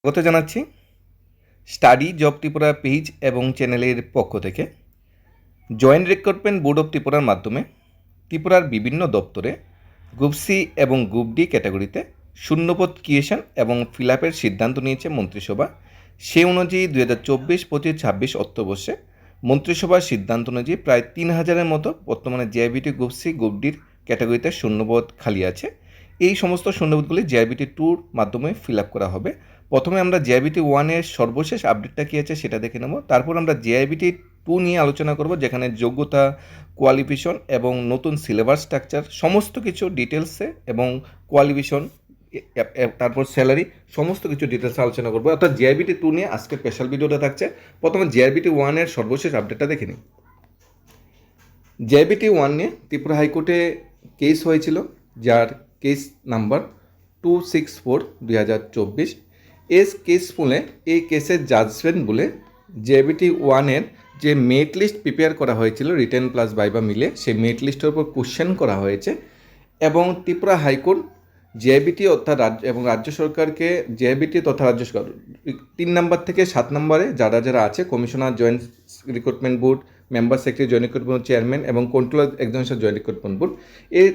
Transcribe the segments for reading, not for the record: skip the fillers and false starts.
স্বাগত জানাচ্ছি study job Tripura page এবং চ্যানেলের পক্ষ থেকে। জয়েন্ট রিক্রুটমেন্ট বোর্ড অফ ত্রিপুরার মাধ্যমে ত্রিপুরার বিভিন্ন দপ্তরে গ্রুপ সি এবং গ্রুপ ডি ক্যাটাগরিতে শূন্যপদ ক্রিয়েশন এবং ফিল আপের সিদ্ধান্ত নিয়েছে মন্ত্রিসভা। সেই অনুযায়ী 2024-25-26 অর্থবর্ষে মন্ত্রিসভার সিদ্ধান্ত অনুযায়ী প্রায় 3000-এর মতো বর্তমানে জেআইবিটি গ্রুপ সি গ্রুপ ডির ক্যাটাগরিতে শূন্যপদ খালি আছে। এই সমস্ত শূন্যপদগুলি জেআইবিটি 2-র মাধ্যমে ফিল আপ করা হবে। প্রথমে আমরা জেআইবিটি 1-এর সর্বশেষ আপডেটটা কী আছে সেটা দেখে নেব, তারপর আমরা জেআইবিটি 2 নিয়ে আলোচনা করব, যেখানে যোগ্যতা, কোয়ালিফিকেশন এবং নতুন সিলেবাস স্ট্রাকচার সমস্ত কিছু ডিটেলসে এবং কোয়ালিফিকেশন তারপর স্যালারি সমস্ত কিছু ডিটেলসে আলোচনা করবো। অর্থাৎ জেআইবিটি 2 নিয়ে আজকে স্পেশাল ভিডিওটা থাকছে। প্রথমে জেআইবিটি 1-এর সর্বশেষ আপডেটটা দেখে নিই। জেআইবিটি 1 নিয়ে ত্রিপুরা হাইকোর্টে কেস হয়েছিল, যার কেস নাম্বার 264/2024। কেস বলে এই কেসের জাজমেন্ট বলে জেআইবিটি 1-এর যে মেরিট লিস্ট প্রিপেয়ার করা হয়েছিল রিটেন প্লাস ভাইভা মিলে, সেই মেরিট লিস্টের উপর কোশ্চেন করা হয়েছে এবং ত্রিপুরা হাইকোর্ট জেআইবিটি অর্থাৎ রাজ্য সরকারকে জেআইবিটি তথা রাজ্য সরকার 3 নম্বর থেকে 7 নম্বরে যারা আছে commissioner, joint recruitment board, member secretary, joint recruitment chairman এবং controller examination joint recruitment board, এই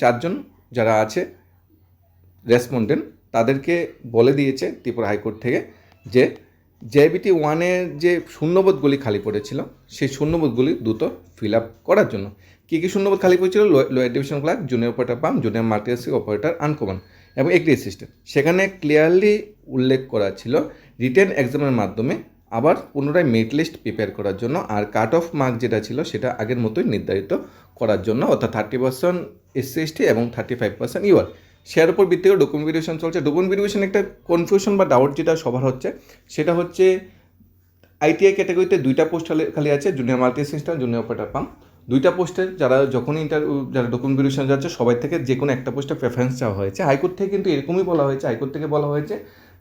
4জন যারা আছে রেসপন্ডেন্ট, তাদেরকে বলে দিয়েছে ত্রিপুরা হাইকোর্ট থেকে যে জেআইবিটি 1-এর যে শূন্যপদগুলি খালি পড়েছিল সেই শূন্যপদগুলি দ্রুত ফিল আপ করার জন্য। কী কী শূন্যপদ খালি পড়েছিল? Lower division clerk, junior operator pump, junior multitasking operator uncommon এবং এগ্রি অ্যাসিস্ট্যান্ট। সেখানে ক্লিয়ারলি উল্লেখ করা ছিল রিটেন এক্সামের মাধ্যমে আবার পুনরায় মেরিট লিস্ট প্রিপেয়ার করার জন্য, আর কাট অফ মার্ক যেটা ছিল সেটা আগের মতোই নির্ধারিত করার জন্য, অর্থাৎ 30% SC/ST এবং 35% UR। শেয়ার উপর ভিত্তি করে ডকুমেন্ট ভেরিফিকেশন চলছে। ডকুমেন্ট ভেরিফিকেশন একটা কনফিউশন বা ডাউট যেটা সবার হচ্ছে, সেটা হচ্ছে আইটিআই ক্যাটাগরিতে 2টা পোস্ট খালি আছে, junior multi assistant, junior operator pump. 2টা পোস্টের যারা যখনই যারা ডকুমেন্ট ভেরিফিকেশন যাচ্ছে সবাই থেকে যে কোনো একটা পোস্টে প্রেফারেন্স চাওয়া হয়েছে। হাইকোর্ট থেকে কিন্তু এরকমই বলা হয়েছে, হাইকোর্ট থেকে বলা হয়েছে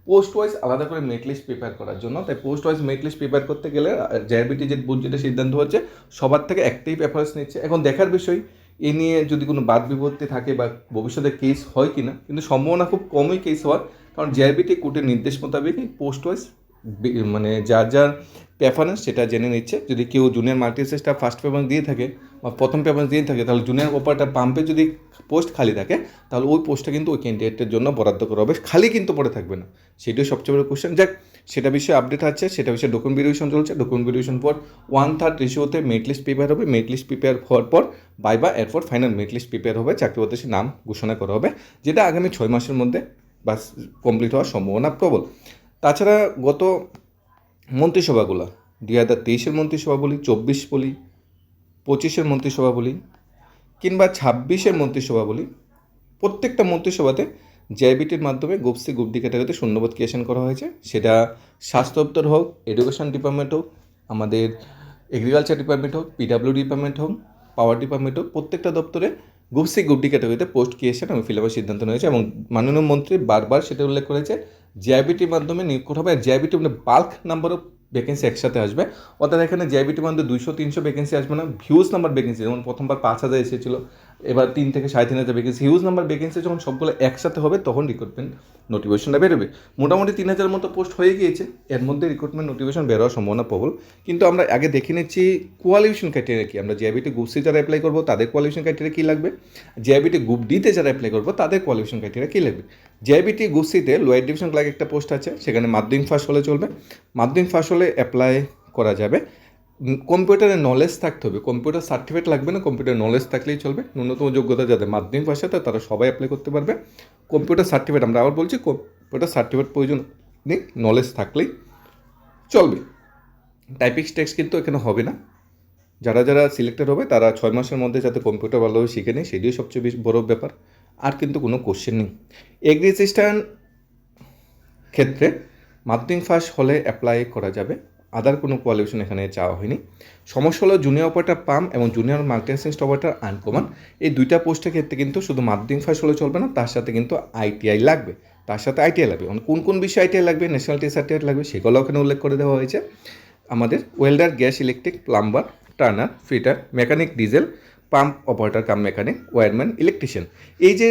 পোস্ট ওয়াইজ আলাদা করে মেরিট লিস্ট প্রিপেয়ার করার জন্য। তাই post wise merit list prepare করতে গেলে জেআইবিটি যে বোর্ড যেটা সিদ্ধান্ত হচ্ছে সবার থেকে একটাই প্রেফারেন্স নিচ্ছে। এখন দেখার বিষয় এ নিয়ে যদি কোনো বাদ বিপত্তি থাকে বা ভবিষ্যতে কেস হয় কি না, কিন্তু সম্ভাবনা খুব কমই কেস হওয়ার, কারণ জেআইবিটি কোর্টের নির্দেশ মোতাবেকই পোস্ট ওয়াইজ মানে যার প্রেফারেন্স সেটা জেনে নিচ্ছে। যদি কেউ junior multi assistant first preference দিয়ে থাকে বা প্রথম প্রেফারেন্স দিয়ে থাকে, তাহলে জুনিয়র অপারেটর পাম্পে যদি পোস্ট খালি থাকে তাহলে ওই পোস্টটা কিন্তু ওই ক্যান্ডিডেটের জন্য বরাদ্দ করা হবে, খালি কিন্তু পড়ে থাকবে না। সেটাই সবচেয়ে বড় কোশ্চেন। যাক, সেটা বিষয়ে আপডেট আছে, সেটা বিষয়ে ডকুমেন্ট ভেরিফিকেশন চলছে। ডকুমেন্ট ভেরিফিকেশন পর 1/3 রেশিওতে মেরিট লিস্ট প্রিপেয়ার হবে। মেরিট লিস্ট প্রিপেয়ার হওয়ার পর ভাইভা, এরপর ফাইনাল মেরিট লিস্ট প্রিপেয়ার হবে, চাকরি প্রত্যাশীর নাম ঘোষণা করা হবে, যেটা আগামী 6 মাসের মধ্যে বাস কমপ্লিট হওয়ার সম্ভাবনা প্রবল। তাছাড়া গত মন্ত্রিসভাগুলো 2023-এর মন্ত্রিসভা বলি, 24 বলি, 25-এর মন্ত্রিসভা বলি কিংবা 26-এর মন্ত্রিসভা বলি, প্রত্যেকটা মন্ত্রিসভাতে জেআইবিটির মাধ্যমে গ্রুপ সি গ্রুপ ডি ক্যাটাগরিতে শূন্যপদ ক্রিয়েশন করা হয়েছে। সেটা স্বাস্থ্য দপ্তর হোক, এডুকেশন ডিপার্টমেন্ট হোক, আমাদের এগ্রিকালচার ডিপার্টমেন্ট হোক, পিডাব্লিউ ডিপার্টমেন্ট হোক, পাওয়ার ডিপার্টমেন্ট হোক, প্রত্যেকটা দপ্তরে গ্রুপ সি গ্রুপ ডি ক্যাটাগরিতে পোস্ট ক্রিয়েশন এবং ফিল আপের সিদ্ধান্ত নিয়েছে এবং মাননীয় মন্ত্রী বারবার সেটা উল্লেখ করেছে জেআইবিটির মাধ্যমে নিয়োগ করা হবে। জেআইবিটি মানে বাল্ক নাম্বারও ভ্যাকেন্সি একসাথে আসবে, অর্থাৎ এখানে জেআইবিটির মধ্যে 200-300 ভ্যাকেন্সি আসবে না, হিউজ নাম্বার ভ্যাকেন্সি। যেমন প্রথমবার 5000 এসেছিল, এবার 3 থেকে 3500 ভ্যাকেন্সি, হিউজ নাম্বার ভ্যাকেন্সি যখন সবগুলো একসাথে হবে তখন রিক্রুটমেন্ট নোটিফিকেশনটা বেরোবে। মোটামুটি 3000 মতো পোস্ট হয়ে গিয়েছে, এর মধ্যে রিক্রুটমেন্ট নোটিফিকেশন বেরোয়ার সম্ভাবনা প্রবল। কিন্তু আমরা আগে দেখে নিচ্ছি কোয়ালিফিকেশন ক্রাইটেরিয়া কী। আমরা জেআইবিটি গ্রুপ সি যারা অ্যাপ্লাই করবো তাদের কোয়ালিফিকেশন ক্রাইটেরিয়া কী লাগবে, জেআইবিটি গ্রুপ ডিতে যারা অ্যাপ্লাই করবো তাদের কোয়ালিফিকেশন ক্রাইটেরিয়া কী লাগবে। জেআইবিটি গ্রুপ সিতে লোয়ার ডিভিশন ক্লার্ক একটা পোস্ট আছে, সেখানে মাধ্যমিক পাস হলে চলবে। মাধ্যমিক পাস হলে অ্যাপ্লাই করা যাবে। কম্পিউটারের নলেজ থাকতে হবে, কম্পিউটার সার্টিফিকেট লাগবে না, কম্পিউটার নলেজ থাকলেই চলবে। ন্যূনতম যোগ্যতা যাদের মাধ্যমিক পাস আছে তারা সবাই অ্যাপ্লাই করতে পারবে। কম্পিউটার সার্টিফিকেট, আমরা আবার বলছি কম্পিউটার সার্টিফিকেট প্রয়োজন নেই, নলেজ থাকলেই চলবে। টাইপিং টেক্সট কিন্তু এখানে হবে না। যারা সিলেক্টেড হবে তারা 6 মাসের মধ্যে যাতে কম্পিউটার ভালোভাবে শিখে নেয়, সেটিও সবচেয়ে বেশি বড় ব্যাপার। আর কিন্তু কোনো কোশ্চেন নেই। এগ্রি অ্যাসিস্ট্যান্ট ক্ষেত্রে মাধ্যমিক পাস হলে অ্যাপ্লাই করা যাবে, আদার কোনো কোয়ালিফিকেশন এখানে চাওয়া হয়নি। সমস্যা হলো জুনিয়র অপারেটর পাম্প এবং জুনিয়র মাল্টিটাস্কিং অপারেটর আনকমন, এই 2টা পোস্টের ক্ষেত্রে কিন্তু শুধু মাধ্যমিক পাস হলে চলবে না, তার সাথে কিন্তু আইটিআই লাগবে। কোন বিষয়ে আইটিআই লাগবে, ন্যাশনালিটি সার্টিফিকেট লাগবে, সেগুলো ওখানে উল্লেখ করে দেওয়া হয়েছে। আমাদের welder, gas, electric, plumber, turner, fitter, mechanic, diesel pump operator cum mechanic, wireman, electrician, এই যে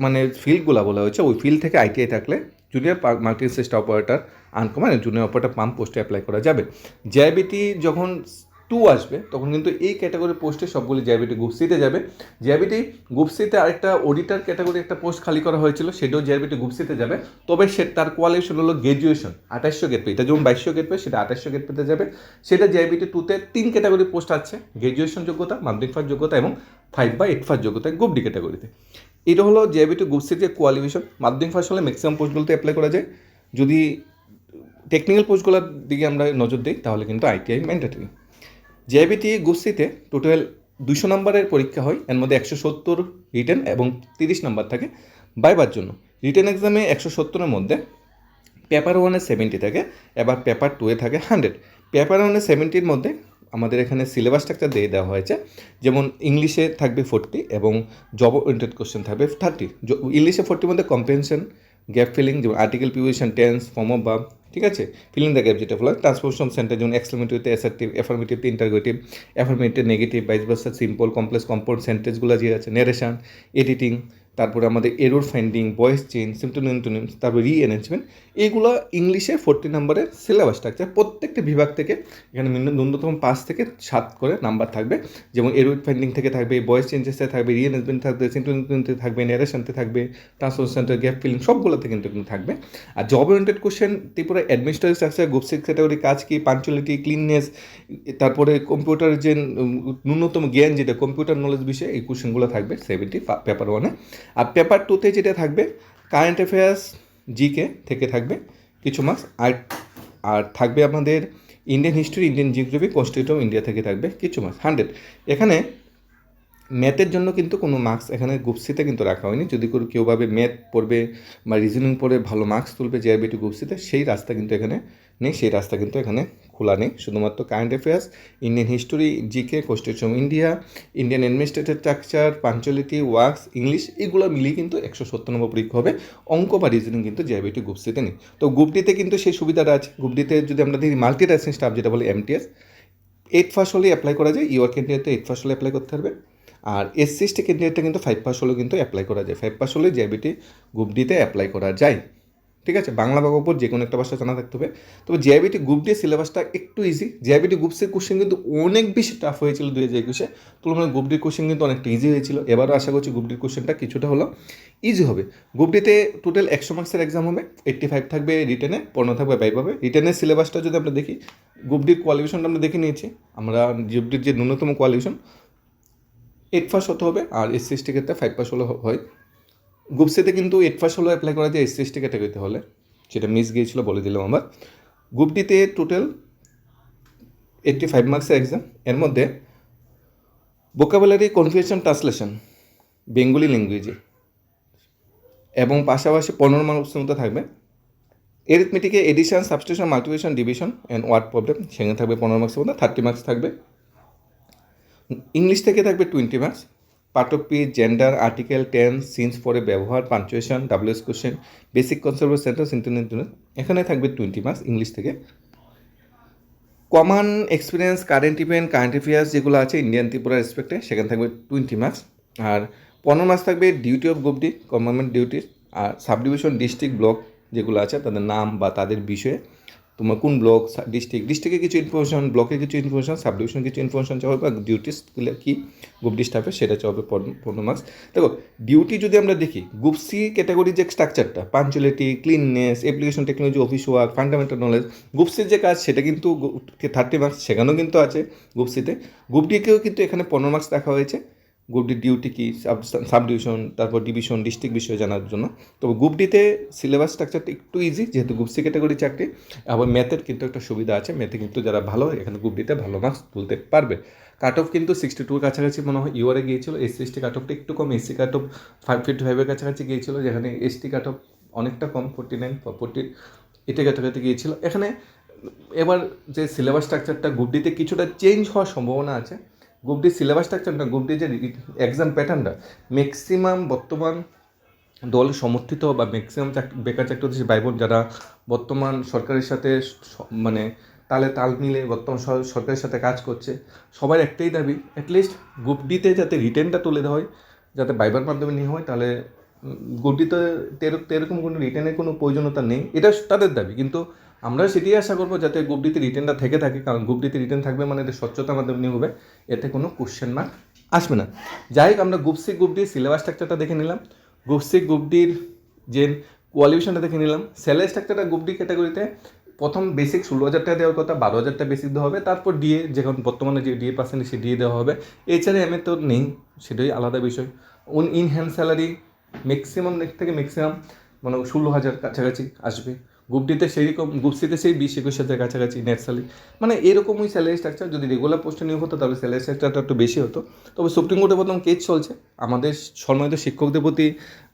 মানে ফিল্ডগুলো বলা হয়েছে, ওই ফিল্ড থেকে আইটিআই থাকলে junior multi stage operator uncommon junior operator pump পোস্টে অ্যাপ্লাই করা যাবে। জেআইবিটি যখন 2 আসবে তখন কিন্তু এই ক্যাটাগরি পোস্টে সবগুলি জেআইবিটি গ্রুপ সিতে যাবে। জেআইবিটি গ্রুপ সিতে আরেকটা অডিটার ক্যাটাগরি একটা পোস্ট খালি করা হয়েছিল, সেটাও জেআইবিটি গ্রুপ সিতে যাবে। তবে তার কোয়ালিফিকেশন হলো গ্র্যাজুয়েশন 2800 গেট পে, এটা যেমন 2200 গেট পে সেটা 2800 গেট পেতে যাবে। সেটা জেআইবিটি 2তে 3 ক্যাটাগরি পোস্ট আছে, গ্র্যাজুয়েশন যোগ্যতা, মাধ্যমিক পাস যোগ্যতা এবং 5/8 পাস যোগ্যতা গ্রুপ ডি ক্যাটাগরিতে। এটা হলো জেআইবিটি গ্রুপ সির যে কোয়ালিফিকেশন। মাধ্যমিক পাস হলে ম্যাক্সিমাম পোস্টগুলোতে অ্যাপ্লাই করা যায়। যদি টেকনিক্যাল পোস্টগুলোর দিকে আমরা নজর দিই তাহলে কিন্তু আইটিআই ম্যান্ডেটরি। জেআইবিটি গ্রুপ সিতে টোটাল 200 নম্বরের পরীক্ষা হয়, এর মধ্যে 170 রিটেন এবং 30 নম্বর থাকে ভাইবার জন্য। রিটেন এক্সামে 170-এর মধ্যে পেপার 1-এ 70 থাকে, এবার পেপার 2-এ থাকে 100। পেপার 1-এ 70-র মধ্যে আমাদের এখানে সিলেবাস স্ট্রাকচার দিয়ে দেওয়া হয়েছে, যেমন ইংলিশে থাকবে 40 এবং জব ওরিয়েন্টেড কোশ্চেন থাকবে 30। ইংলিশে 40-র মধ্যে কম্প্রিহেনশন, গ্যাপ ফিলিং যেমন article, preposition, tense, form of verb, ঠিক আছে, ফিলিং দ্য গ্যাপ যেটা বলা হয়, ট্রান্সফরমেশন সেন্টেন্স যেমন এক্সক্লেমেটরিতে অ্যাসার্টিভ, অ্যাফার্মেটিভতে interrogative, affirmative negative, vice versa, simple, complex, compound সেন্টেন্সগুলো যে আছে, নেরেশন, এডিটিং, তারপরে আমাদের এরর ফাইন্ডিং, ভয়েস চেঞ্জ, সিম্পটম অ্যান্টোনিমস, তারপর রিএনহান্সমেন্ট, এইগুলো ইংলিশে 40 নম্বরের সিলেবাস স্ট্রাকচার। প্রত্যেকটা বিভাগ থেকে এখানে ন্যূনতম 5 থেকে 7 করে নাম্বার থাকবে, যেমন এরর ফাইন্ডিং থেকে থাকবে, ভয়েস চেঞ্জেসে থাকবে, রিএনহান্সমেন্ট থাকবে, সিম্পটম অ্যান্টোনিমসে থাকবে, নেরেশনতে থাকবে, ট্রান্সফরমেশন, গ্যাপ ফিলিং, সবগুলোতে কিন্তু থাকবে। আর job oriented question Tripura administrative structure, group six category কাজ কি, পাঞ্চুয়ালিটি, ক্লিননেস, তারপরে কম্পিউটার যে ন্যূনতম জ্ঞান যেটা কম্পিউটার নলেজ বিষয়ে, এই কোশ্চেনগুলো থাকবে 70 পেপার 1-এ। আর পেপার 2-তে যেটা থাকবে কারেন্ট অ্যাফেয়ার্স, জিকে থেকে থাকবে কিছু মার্কস, আর থাকবে আমাদের Indian history, Indian geography, constitution of India থেকে থাকবে কিছু মার্কস 100। এখানে ম্যাথের জন্য কিন্তু কোনো মার্কস এখানে গ্রুপ সিতে কিন্তু রাখা হয়নি। যদি কেউ ভাবে ম্যাথ পড়বে বা রিজনিং পড়ে ভালো মার্কস তুলবে জেআইবিটি গ্রুপ সিতে, সেই রাস্তা কিন্তু এখানে নেই, সেই রাস্তা কিন্তু এখানে খোলা নেই। শুধুমাত্র current affairs, Indian history, GK, constitution of India, Indian administrative structure, punctuality, works, English, এগুলো মিলিয়ে কিন্তু 170 নম্বর পরীক্ষা হবে। অঙ্ক বা রিজনিং কিন্তু জেআইবিটি গ্রুপ সিতে নেই। তো গ্রুপ ডিতে কিন্তু সেই সুবিধাটা আছে। গ্রুপ ডিতে যদি আমরা দেখি মাল্টি টাস্কিং স্টাফ যেটা বলে এমটিএস, 8 পাস হলেই অ্যাপ্লাই করা যায়। ইউআর ক্যান্ডিডেটে 8 পাস হলে অ্যাপ্লাই করতে পারবে। আর এসসি/এসটি ক্যান্ডিডেটটা কিন্তু 5 পাস হলেও কিন্তু অ্যাপ্লাই করা যায়। 5 পাস হলে জেআইবিটি গ্রুপ ডিতে অ্যাপ্লাই করা যায়, ঠিক আছে। বাংলা বা উপর যে কোনো একটা ভাষা জানা থাকতে হবে। তবে জেআইবিটি গ্রুপ ডি সিলেবাসটা একটু ইজি। জেআইবিটি গ্রুপ সির কোশ্চেন কিন্তু অনেক বেশি টাফ হয়েছিল 2021-এ, তুলনায় গ্রুপ ডির কোশ্চেন কিন্তু অনেকটা ইজি হয়েছিল। এবারও আশা করছি গ্রুপ ডির কোশ্চেনটা কিছুটা হলো ইজি হবে। গ্রুপ ডিতে টোটাল 100 মার্কসের এক্সাম হবে, 85 থাকবে রিটেনে, 15 থাকবে ভাইভাবে। রিটেনের সিলেবাসটা যদি আমরা দেখি, গ্রুপ ডির কোয়ালিফিকেশনটা আমরা দেখে নিয়েছি। আমরা গ্রুপ ডির যে ন্যূনতম কোয়ালিফিকেশন 8 পাস হতে হবে, আর এসসি/এসটি ক্ষেত্রে 5 পাস হলে হয়। গ্রুপ সিতে কিন্তু 8 পাস হলেও অ্যাপ্লাই করা যায় এসসি/এসটি ক্যাটাগরিতে হলে, সেটা মিস গিয়েছিল বলে দিলাম আমার। গ্রুপ ডিতে টোটাল 85 মার্কসের এক্সাম, এর মধ্যে ভোকাবুলারি, কনফিউশন, ট্রান্সলেশন বেঙ্গলি ল্যাঙ্গুয়েজে, এবং পাশাপাশি 15 মার্কসের মতো থাকবে। এরিথমেটিকে addition, substitution, multiplication, division and word problem, সেখানে থাকবে 15 মার্কসের মধ্যে, 30 মার্কস থাকবে। ইংলিশ থেকে থাকবে 20 marks. Part of speech, gender, article, tense, since পরে ব্যবহার, punctuation, WS question, basic concept of sentence, internet, এখানে থাকবে 20 মার্কস ইংলিশ থেকে। Common experience, current event, current affairs যেগুলো আছে ইন্ডিয়ান ত্রিপুরা রেসপেক্টে, সেখানে থাকবে 20 মার্কস। আর 15 মার্কস থাকবে duty of group D, government duties, আর সাবডিভিশন, ডিস্ট্রিক্ট, ব্লক যেগুলো আছে তাদের নাম বা তাদের বিষয়ে, তোমার কোন ব্লক, ডিস্ট্রিক্টে কিছু ইনফরমেশন, ব্লকে কিছু ইনফরমেশন, সাবডিভিশন কিছু ইনফরমেশন চাওয়া হবে, বা ডিউটিসগুলো কী গ্রুপ ডি স্টাফে সেটা চাওয়া হবে 15 মার্কস। দেখো ডিউটি যদি আমরা দেখি, গ্রুপ সি ক্যাটাগরির যে স্ট্রাকচারটা, punctuality, cleanness, application technology, office work, fundamental knowledge, group সির যে কাজ সেটা কিন্তু 30 মার্কস সেখানেও কিন্তু আছে গ্রুপ সিতে। গ্রুপ ডিকেও কিন্তু এখানে 15 মার্কস রাখা হয়েছে। গ্রুপ ডি ডিউটি কী, সাবডিভিশন, তারপর ডিভিশন, ডিস্ট্রিক্ট বিষয়ে জানার জন্য। তবে গ্রুপ ডিতে সিলেবাস স্ট্রাকচারটা একটু ইজি, যেহেতু গ্রুপ সি ক্যাটাগরি চাকরি। আবার ম্যাথের কিন্তু একটা সুবিধা আছে, ম্যাথে কিন্তু যারা ভালো এখানে গ্রুপ ডিতে ভালো মার্কস তুলতে পারবে। কাট অফ কিন্তু 62 কাছাকাছি মনে হয় ইউআরে গিয়েছিল। এসসি/এসটি কাট অফটা একটু কম, এসসি কাট অফ 55-এর কাছাকাছি গিয়েছিল, যেখানে এসটি কাট অফ অনেকটা কম, 49 বা 40 এটা কাছাকাছি গিয়েছিল। এখানে এবার যে সিলেবাস স্ট্রাকচারটা গ্রুপ ডিতে কিছুটা চেঞ্জ হওয়ার সম্ভাবনা আছে। গ্রুপ ডি সিলেবাস স্ট্রাকচারটা, গ্রুপ ডি যে এক্সাম প্যাটার্নটা, ম্যাক্সিমাম বর্তমান দল সমর্থিত বা ম্যাক্সিমাম বেকার চাকরি হচ্ছে ভাই বোন যারা বর্তমান সরকারের সাথে মানে তাল মিলে বর্তমান সরকারের সাথে কাজ করছে, সবার একটাই দাবি অ্যাটলিস্ট গ্রুপ ডিতে যাতে রিটেনটা তুলে দেওয়া হয়, যাতে ভাইবার মাধ্যমে নেওয়া হয়, তাহলে গ্রুপ ডিতে এরকম কোনো রিটেনের কোনো প্রয়োজনীয়তা নেই, এটা তাদের দাবি। কিন্তু আমরা সেটাই আশা করবো যাতে গ্রুপ ডিতে রিটেনটা থেকে থাকে, কারণ গ্রুপ ডিতে রিটেন থাকবে মানে এটা স্বচ্ছতা মাধ্যমে নিয়োগ হবে, এতে কোনো কোশ্চেন মার্ক আসবে না। যাই হোক, আমরা গ্রুপ সি গ্রুপ ডির সিলেবাস স্ট্রাকচারটা দেখে নিলাম, গ্রুপ সি গ্রুপ ডির যে কোয়ালিফিকেশনটা দেখে নিলাম। স্যালারি স্ট্রাকচারটা গ্রুপ ডি ক্যাটাগরিতে প্রথম বেসিক 16,000 টাকা দেওয়ার কথা, 12,000 টাকা বেসিক দেওয়া হবে, তারপর ডিএ, যখন বর্তমানে যে ডিএ পার্সেন্টেজ সে ডিএ দেওয়া হবে। এছাড়া এমএ তো নেই, সেটাই আলাদা বিষয়। ইন হ্যান্ড স্যালারি ম্যাক্সিমাম থেকে ম্যাক্সিমাম মানে 16,000 কাছাকাছি আসবে। গ্রুপ ডিতে সেই রকম, গ্রুপ সিতে সেই 20-21,000 কাছাকাছি নেট স্যালারি, মানে এরকমই স্যালারি স্ট্রাকচার। যদি রেগুলার পোস্টে নিয়োগ হতো তাহলে স্যালারি স্ট্রাকচারটা একটু বেশি হতো। তবে সুপ্রিম কোর্টে প্রথম কেস চলছে, আমাদের সম্মানিত শিক্ষকদের প্রতি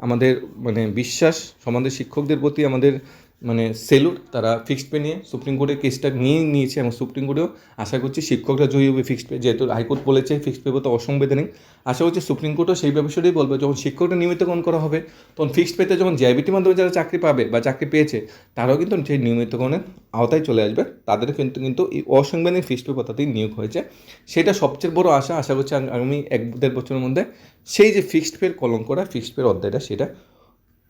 আমাদের মানে বিশ্বাস, আমাদের শিক্ষকদের প্রতি আমাদের মানে সেলুট, তারা ফিক্সড পে নিয়ে সুপ্রিম কোর্টের কেসটা নিয়েছে, এবং সুপ্রিম কোর্টেও আশা করছি শিক্ষকরা জয়ী হবে ফিক্সড পে, যেহেতু হাইকোর্ট বলেছে ফিক্সড পে তো অসংবিধানিক। আশা করছি সুপ্রিম কোর্টও সেই বিষয়টাই বলবে, যখন শিক্ষকরা নিয়মিতকরণ করা হবে তখন ফিক্সড পেতে যখন জেআইবিটির মাধ্যমে যারা চাকরি পাবে বা চাকরি পেয়েছে তারাও কিন্তু সেই নিয়মিতকরণের আওতায় চলে আসবে, তাদের কিন্তু এই অসাংবিধানিক ফিক্সড পে পদ্ধতি নিয়োগ হয়েছে। সেটা সবচেয়ে বড় আশা করছি আগামী 1-1.5 বছরের মধ্যে সেই যে ফিক্সড পের কলঙ্কটা, ফিক্সড পের অধ্যায়টা সেটা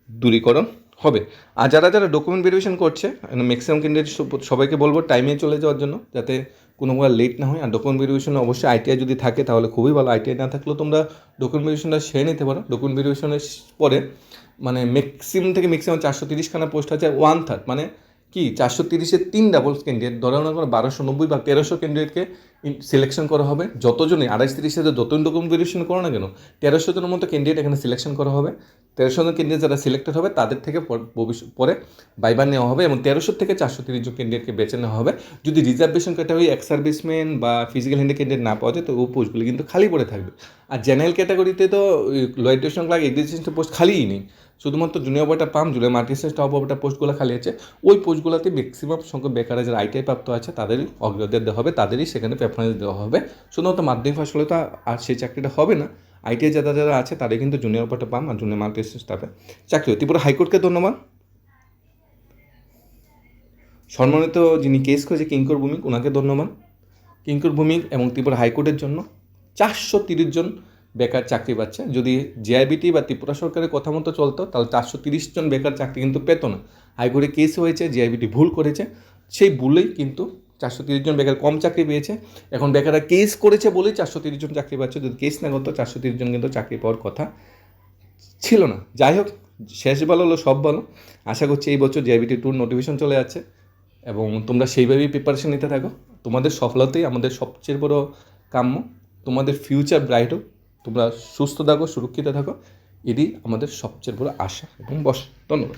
দূরীকরণ হবে। আর যারা ডকুমেন্ট ভেরিফিকেশন করছে, ম্যাক্সিমাম ক্যান্ডিডেট সবাইকে বলবো টাইমে চলে যাওয়ার জন্য, যাতে কোনো লেট না হয়। আর ডকুমেন্ট ভেরিফিকেশনে অবশ্যই আইটিআই যদি থাকে তাহলে খুবই ভালো, আইটিআই না থাকলেও তোমরা ডকুমেন্ট ভেরিফিকেশনটা সেরে নিতে পারো। ডকুমেন্ট ভেরিফিকেশনের পরে মানে ম্যাক্সিমাম থেকে ম্যাক্সিমাম 430খানা পোস্ট আছে, 1/3 মানে কি 430-এর 3 ডাবল ক্যান্ডিডেট, ধরে মনে করো 1290 বা 1300 ক্যান্ডিডেটকে সিলেকশন করা হবে। যতজনই 28-30 যতজন ডকুমেন্ট ভেরিফিকেশন করো না কেন, 1300 জনের মতো ক্যান্ডিডেট এখানে সিলেকশন করা হবে। 1300 জন ক্যান্ডিডেট যারা সিলেক্টেড হবে তাদের থেকে পরে বাইবার নেওয়া হবে, এবং 1300 থেকে 430 জন ক্যান্ডিডেটকে বেছে নেওয়া হবে। যদি রিজার্ভেশন ক্যাটাগরি এক্স সার্ভিসম্যান বা ফিজিক্যাল হ্যান্ডি ক্যান্ডিডেট না পাওয়া যায় তো ওই পোস্টগুলি কিন্তু খালি পড়ে থাকবে। আর জেনারেল ক্যাটাগরিতে তো low education clerk agriculture post খালিই নেই, শুধুমাত্র junior operator pump, junior multistage top operator পোস্টগুলো খালি আছে। ওই পোস্টগুলোতে ম্যাক্সিমাম সংখ্যক বেকাররা যারা আইটিআই প্রাপ্ত আছে তাদেরই অগ্রাধিকার দেওয়া হবে, তাদেরই সেখানে প্রেফারেন্স দেওয়া হবে। শুধুমাত্র মাধ্যমিক পাশ হলে তো আর সেই চাকরিটা হবে না। আইটিআই যারা আছে তাদের কিন্তু জুনিয়র অপারেটর পাম্প আর জুনিয়র মাল্টিস্টেজ স্টাফে চাকরি। ত্রিপুরা হাইকোর্টকে ধন্যবাদ। সম্মানিত যিনি কেস করেছে কিঙ্কর ভৌমিক, ওনাকে ধন্যবাদ। কিঙ্কর ভৌমিক এবং ত্রিপুরা হাইকোর্টের জন্য 430 জন বেকার চাকরি পাচ্ছে। যদি জেআইবিটি বা ত্রিপুরা সরকারের কথা মতো চলতো তাহলে 430 জন বেকার চাকরি কিন্তু পেতো না। হাইকোর্টে কেস হয়েছে, জেআইবিটি ভুল করেছে, সেই ভুলেই কিন্তু 430 জন বেকার কম চাকরি পেয়েছে। এখন বেকাররা কেস করেছে বলেই 430 জন চাকরি পাচ্ছে, যদি কেস না করতো 430 জন কিন্তু চাকরি পাওয়ার কথা ছিল না। যাই হোক, শেষ ভালো হলো সব ভালো। আশা করছি এই বছর জেআইবিটি 2 নোটিফিকেশন চলে যাচ্ছে, এবং তোমরা সেইভাবেই প্রিপারেশন নিতে থাকো। তোমাদের সফলতাই আমাদের সবচেয়ে বড় কাম্য, তোমাদের ফিউচার ব্রাইট হোক, তোমরা সুস্থ থাকো, সুরক্ষিত থাকো, এটি আমাদের সবচেয়ে বড় আশা এবং বস। ধন্যবাদ।